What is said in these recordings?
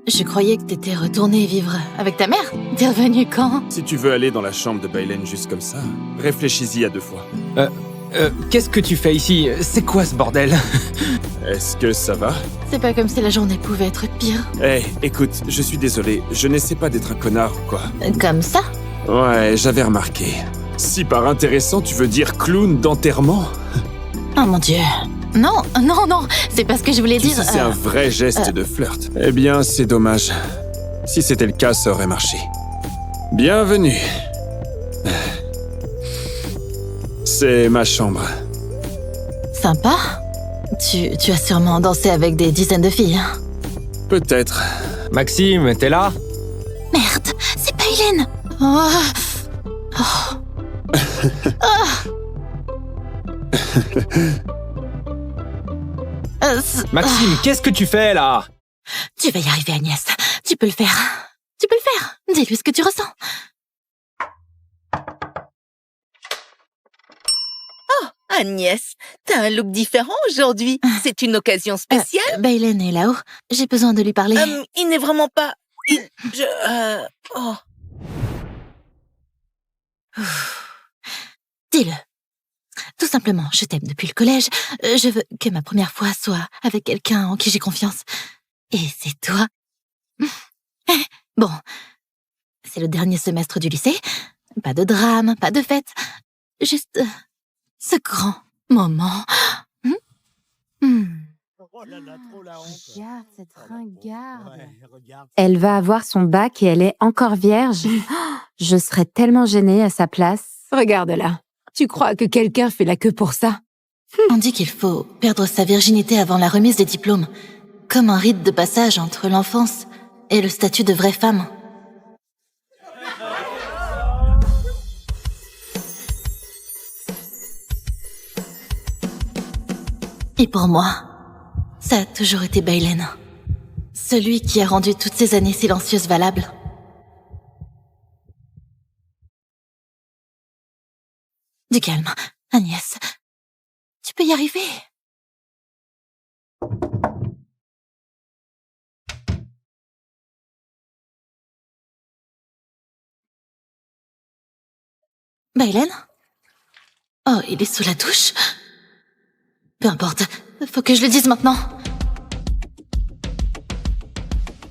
Je croyais que t'étais retourné vivre avec ta mère. T'es revenu quand? Si tu veux aller dans la chambre de Bailen juste comme ça, réfléchis-y à 2 fois. Qu'est-ce que tu fais ici? C'est quoi ce bordel? Est-ce que ça va? C'est pas comme si la journée pouvait être pire. Hey, écoute, je suis désolé, je n'essaie pas d'être un connard ou quoi. Comme ça? Ouais, j'avais remarqué. Si par intéressant tu veux dire clown d'enterrement, Oh mon Dieu. Non, c'est pas ce que je voulais tu dire. sais, c'est un vrai geste de flirt. Eh bien, c'est dommage. Si c'était le cas, ça aurait marché. Bienvenue. C'est ma chambre. Sympa. Tu as sûrement dansé avec des dizaines de filles. Hein. Peut-être. Maxime, t'es là? Merde, c'est pas Hélène. Oh. Maxime, qu'est-ce que tu fais là? Tu vas y arriver, Agnès. Tu peux le faire. Tu peux le faire. Dis-lui ce que tu ressens. Agnès, t'as un look différent aujourd'hui. C'est une occasion spéciale. Bailen est là-haut. J'ai besoin de lui parler. Il n'est vraiment pas... Dis-le. Tout simplement, je t'aime depuis le collège. Je veux que ma première fois soit avec quelqu'un en qui j'ai confiance. Et c'est toi. Bon, c'est le dernier semestre du lycée. Pas de drame, pas de fête. Juste ce grand moment. Regarde cette ringarde. Elle va avoir son bac et elle est encore vierge. Je serais tellement gênée à sa place. Regarde-la. Tu crois que quelqu'un fait la queue pour ça? On dit qu'il faut perdre sa virginité avant la remise des diplômes, comme un rite de passage entre l'enfance et le statut de vraie femme. Et pour moi, ça a toujours été Bailen. Celui qui a rendu toutes ces années silencieuses valables. Du calme, Agnès. Tu peux y arriver. Bailen? Oh, il est sous la douche? Peu importe, faut que je le dise maintenant.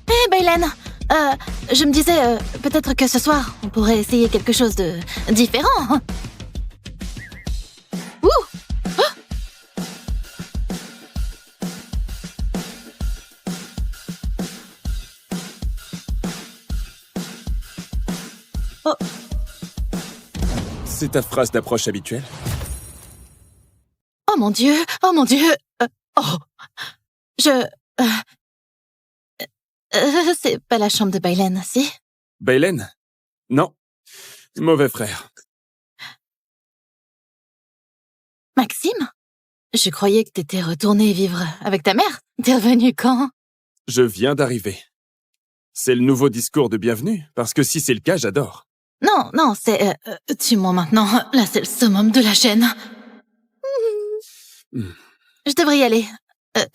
Hé, Bailen! Je me disais, peut-être que ce soir, on pourrait essayer quelque chose de différent. Oh. C'est ta phrase d'approche habituelle? Oh mon Dieu! Oh mon Dieu! C'est pas la chambre de Bailen, si? Bailen? Non. Mauvais frère. Maxime? Je croyais que t'étais retourné vivre avec ta mère. T'es revenu quand? Je viens d'arriver. C'est le nouveau discours de bienvenue, parce que si c'est le cas, j'adore. Non, c'est... tue-moi maintenant. Là, c'est le summum de la chaîne. Je devrais y aller.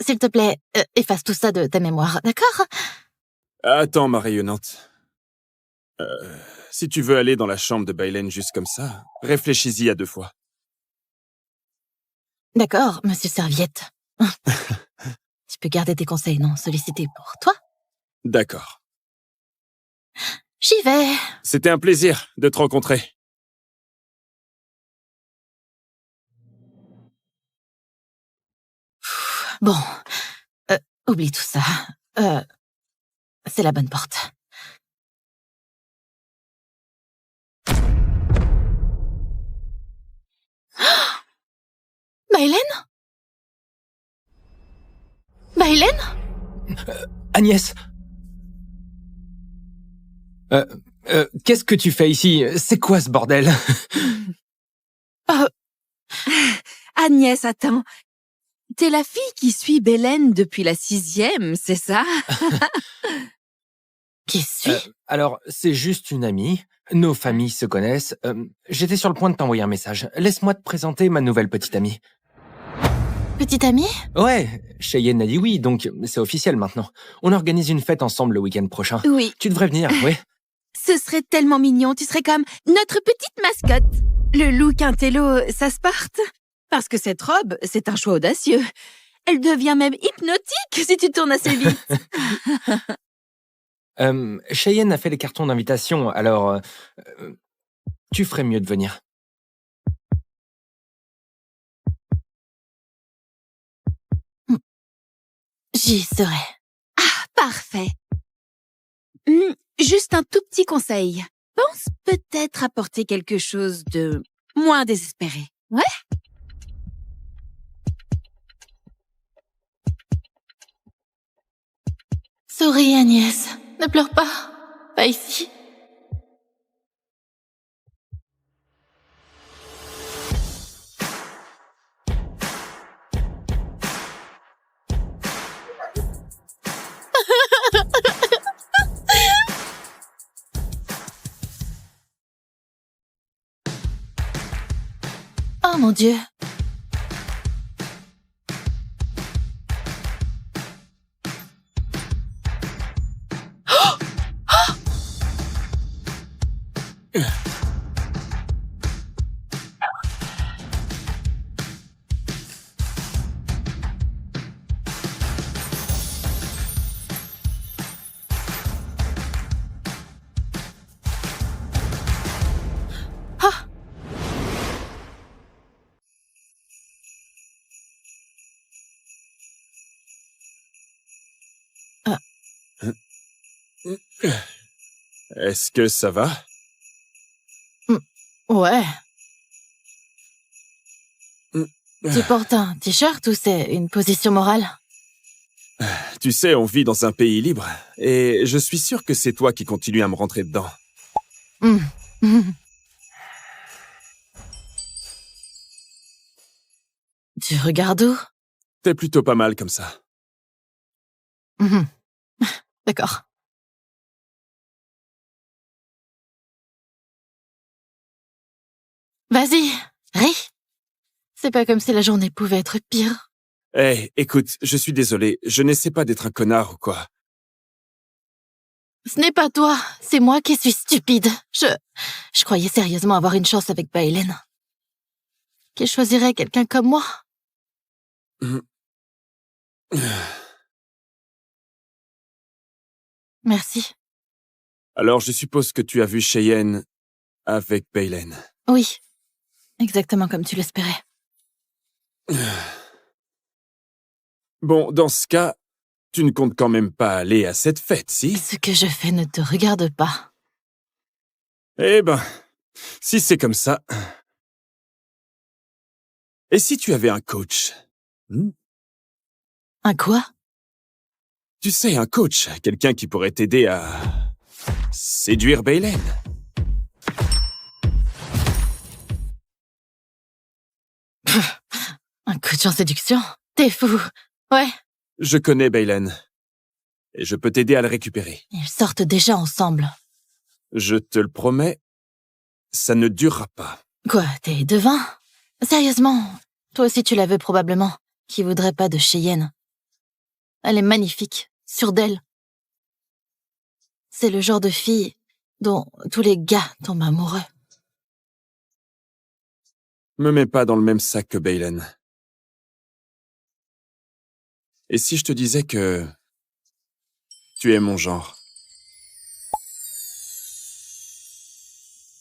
S'il te plaît, efface tout ça de ta mémoire, d'accord? Attends, ma rayonnante. Si tu veux aller dans la chambre de Bailen juste comme ça, réfléchis-y à 2 fois. D'accord, monsieur Serviette. Tu peux garder tes conseils non sollicités pour toi? D'accord. J'y vais. C'était un plaisir de te rencontrer. Bon, oublie tout ça. C'est la bonne porte. Bailen? Bailen? Agnès! Qu'est-ce que tu fais ici? C'est quoi ce bordel? Agnès, attends. T'es la fille qui suit Bailen depuis la 6e, c'est ça? Qui suis? Alors, c'est juste une amie. Nos familles se connaissent. J'étais sur le point de t'envoyer un message. Laisse-moi te présenter ma nouvelle petite amie. petite amie? Ouais, Cheyenne a dit oui, donc c'est officiel maintenant. On organise une fête ensemble le week-end prochain. Oui, Tu devrais venir, oui. ce serait tellement mignon. Tu serais comme notre petite mascotte. Le look intello, ça se porte. Parce que cette robe, c'est un choix audacieux. Elle devient même hypnotique si tu tournes assez vite. Cheyenne a fait les cartons d'invitation, alors tu ferais mieux de venir. J'y serai. Parfait. Juste un tout petit conseil. Pense peut-être à porter quelque chose de moins désespéré. Ouais? Souris, Agnès. Ne pleure pas. Pas ici. Oh mon Dieu. Est-ce que ça va? Ouais. Tu portes un t-shirt ou c'est une position morale? Tu sais, on vit dans un pays libre, et je suis sûr que c'est toi qui continues à me rentrer dedans. Tu regardes où? T'es plutôt pas mal comme ça. D'accord. Vas-y, ris. C'est pas comme si la journée pouvait être pire. Hey, écoute, je suis désolé, je n'essaie pas d'être un connard ou quoi. Ce n'est pas toi, c'est moi qui suis stupide. Je croyais sérieusement avoir une chance avec Bailen. Qu'il choisirait quelqu'un comme moi. Merci. Alors je suppose que tu as vu Cheyenne avec Bailen. Oui, exactement comme tu l'espérais. Bon, dans ce cas, tu ne comptes quand même pas aller à cette fête, si? Ce que je fais ne te regarde pas. Eh ben, si c'est comme ça... Et si tu avais un coach? Un quoi? Tu sais, un coach, quelqu'un qui pourrait t'aider à... séduire Bailen. Un coach en séduction? T'es fou. Ouais, Je connais Bailen. Et je peux t'aider à le récupérer. ils sortent déjà ensemble. Je te le promets, ça ne durera pas. Quoi, t'es devin? Sérieusement, toi aussi tu la veux probablement. Qui voudrait pas de Cheyenne? Elle est magnifique, sûre d'elle. C'est le genre de fille dont tous les gars tombent amoureux. Me mets pas dans le même sac que Bailen. Et si je te disais que... tu es mon genre?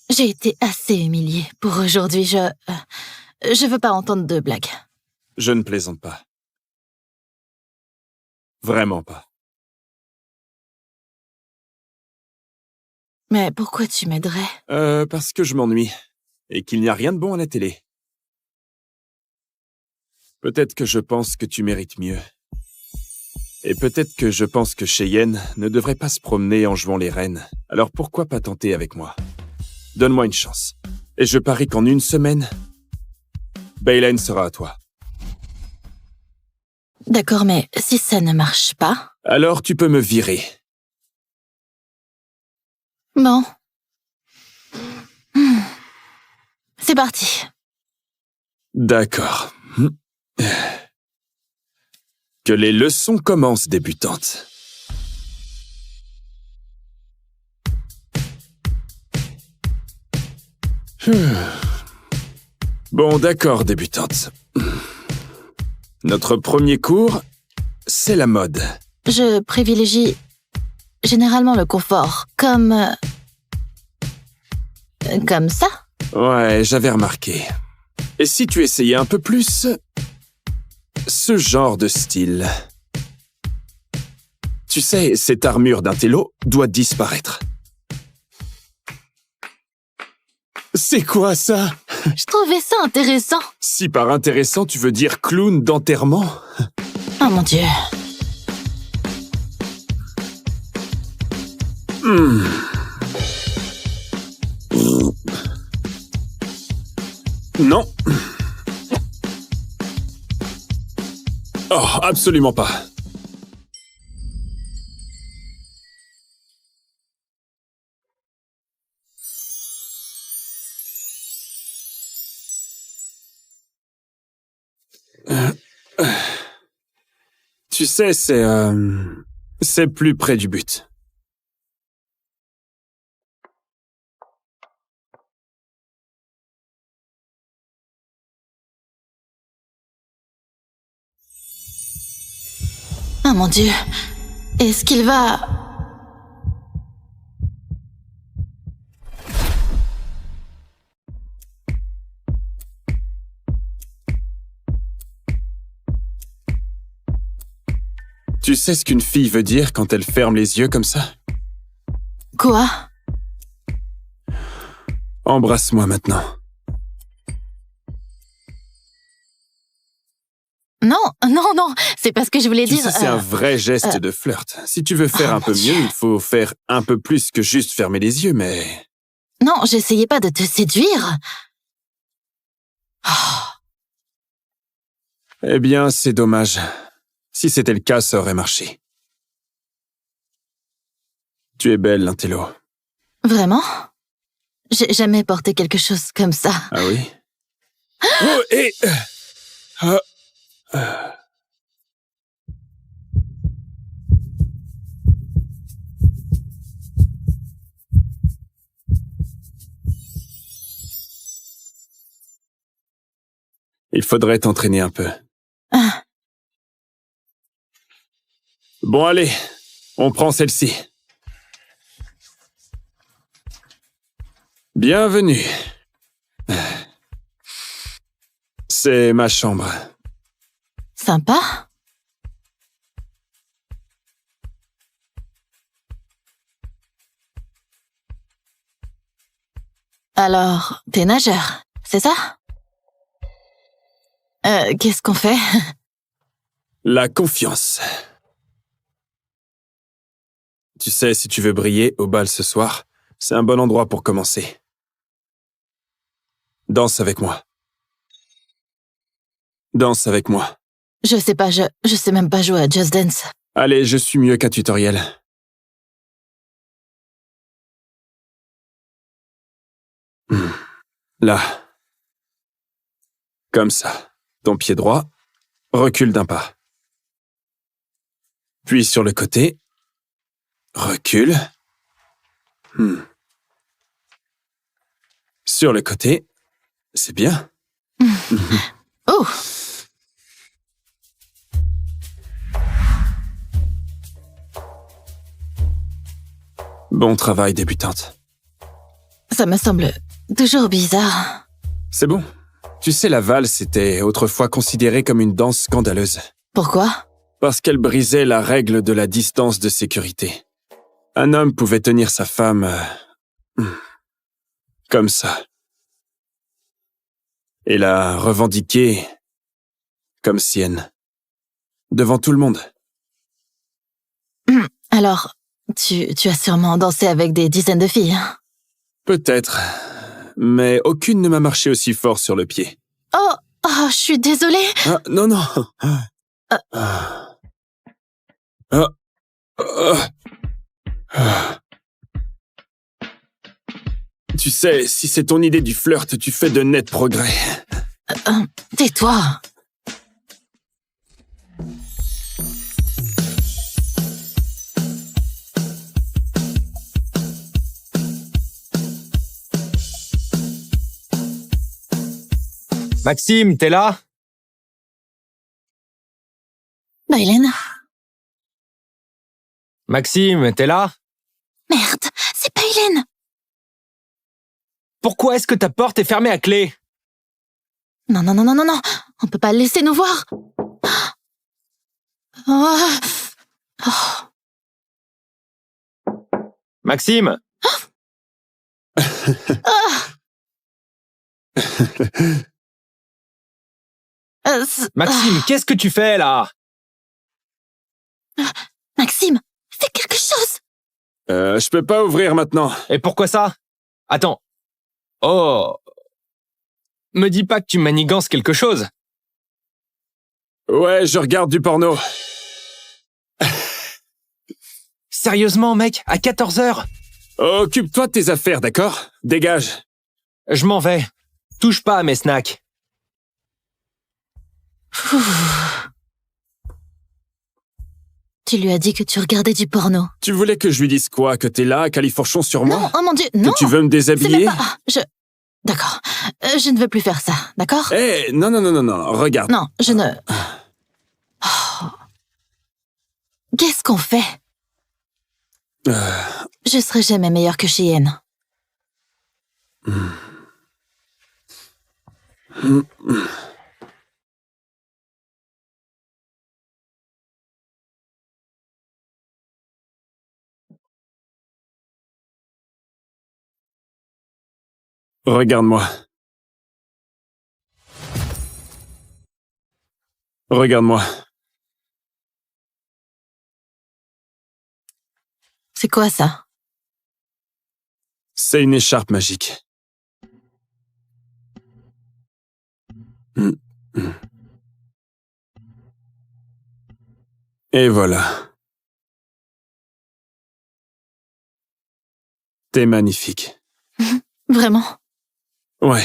J'ai été assez humiliée pour aujourd'hui. Je veux pas entendre de blagues. Je ne plaisante pas. Vraiment pas. Mais pourquoi tu m'aiderais? Parce que je m'ennuie. Et qu'il n'y a rien de bon à la télé. Peut-être que je pense que tu mérites mieux. Et peut-être que je pense que Cheyenne ne devrait pas se promener en jouant les reines. Alors pourquoi pas tenter avec moi? Donne-moi une chance. Et je parie qu'en une semaine, Bailen sera à toi. D'accord, mais si ça ne marche pas... Alors tu peux me virer. Bon. C'est parti. D'accord. Que les leçons commencent, débutante. Bon, d'accord, débutante. Notre premier cours, c'est la mode. Je privilégie généralement le confort, comme ça. Ouais, j'avais remarqué. Et si tu essayais un peu plus ce genre de style? Tu sais, cette armure d'intello doit disparaître. C'est quoi ça? Je trouvais ça intéressant. Si par intéressant tu veux dire clown d'enterrement? Oh mon Dieu. Non. Oh, absolument pas. Tu sais, c'est plus près du but. Oh mon Dieu. Est-ce qu'il va... Tu sais ce qu'une fille veut dire quand elle ferme les yeux comme ça? Quoi? Embrasse-moi maintenant. Non, c'est pas ce que je voulais Tu dire. sais, c'est un vrai geste de flirt. Si tu veux faire un peu mieux, il faut faire un peu plus que juste fermer les yeux, mais... Non, j'essayais pas de te séduire. Eh bien, c'est dommage. Si c'était le cas, ça aurait marché. Tu es belle, l'intello. Vraiment? J'ai jamais porté quelque chose comme ça. Ah oui? Oh, et... Il faudrait t'entraîner un peu. Ah. Bon, allez, on prend celle-ci. Bienvenue. C'est ma chambre. Sympa. Alors, t'es nageur, c'est ça? Qu'est-ce qu'on fait? La confiance. Tu sais, si tu veux briller au bal ce soir, c'est un bon endroit pour commencer. Danse avec moi. Danse avec moi. Je sais pas, je sais même pas jouer à Just Dance. Allez, je suis mieux qu'un tutoriel. Là. Comme ça. Ton pied droit, recule d'un pas. Puis sur le côté, recule. Sur le côté, c'est bien. Oh! Bon travail, débutante. Ça me semble toujours bizarre. C'est bon. Tu sais, la valse était autrefois considérée comme une danse scandaleuse. Pourquoi? Parce qu'elle brisait la règle de la distance de sécurité. Un homme pouvait tenir sa femme... comme ça. Et la revendiquer comme sienne. Devant tout le monde. Alors, tu as sûrement dansé avec des dizaines de filles, hein? Peut-être. Mais aucune ne m'a marché aussi fort sur le pied. Oh, je suis désolée. Ah, non. Tu sais, si c'est ton idée du flirt, tu fais de nets progrès. Tais-toi. Maxime, t'es là? Bailen? Maxime, t'es là? Merde, c'est Bailen! Pourquoi est-ce que ta porte est fermée à clé? Non, non, non, non, non, non. On peut pas le laisser nous voir. Oh. Oh. Maxime! Maxime, qu'est-ce que tu fais là? Maxime, fais quelque chose. Je peux pas ouvrir maintenant. Et pourquoi ça? Attends. Oh. Me dis pas que tu manigances quelque chose. Ouais, je regarde du porno. Sérieusement, mec, à 14h? Occupe-toi de tes affaires, d'accord? Dégage. Je m'en vais. Touche pas à mes snacks. Tu lui as dit que tu regardais du porno. Tu voulais que je lui dise quoi? Que t'es là, califourchon sur moi? Non, oh mon Dieu, non. Que tu veux me C'est déshabiller? même pas... D'accord. Je ne veux plus faire ça, d'accord? Eh, non, non, non, non, non, regarde. Non, je ne... Oh. Qu'est-ce qu'on fait? Je serai jamais meilleure que Cheyenne. Regarde-moi. Regarde-moi. C'est quoi ça? C'est une écharpe magique. Et voilà. T'es magnifique. Vraiment? Ouais.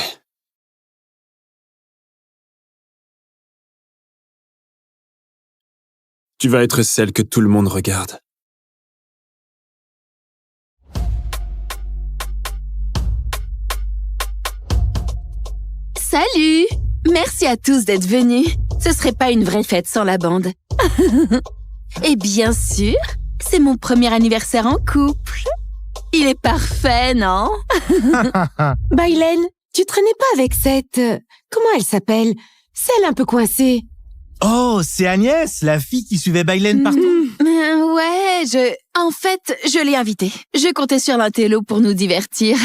Tu vas être celle que tout le monde regarde. Salut! Merci à tous d'être venus. Ce serait pas une vraie fête sans la bande. Et bien sûr, c'est mon premier anniversaire en couple. Il est parfait, non? Bailen, tu traînais pas avec cette... comment elle s'appelle? Celle un peu coincée. Oh, c'est Agnès, la fille qui suivait Bailen partout. Ouais, en fait, je l'ai invitée. Je comptais sur l'intello pour nous divertir.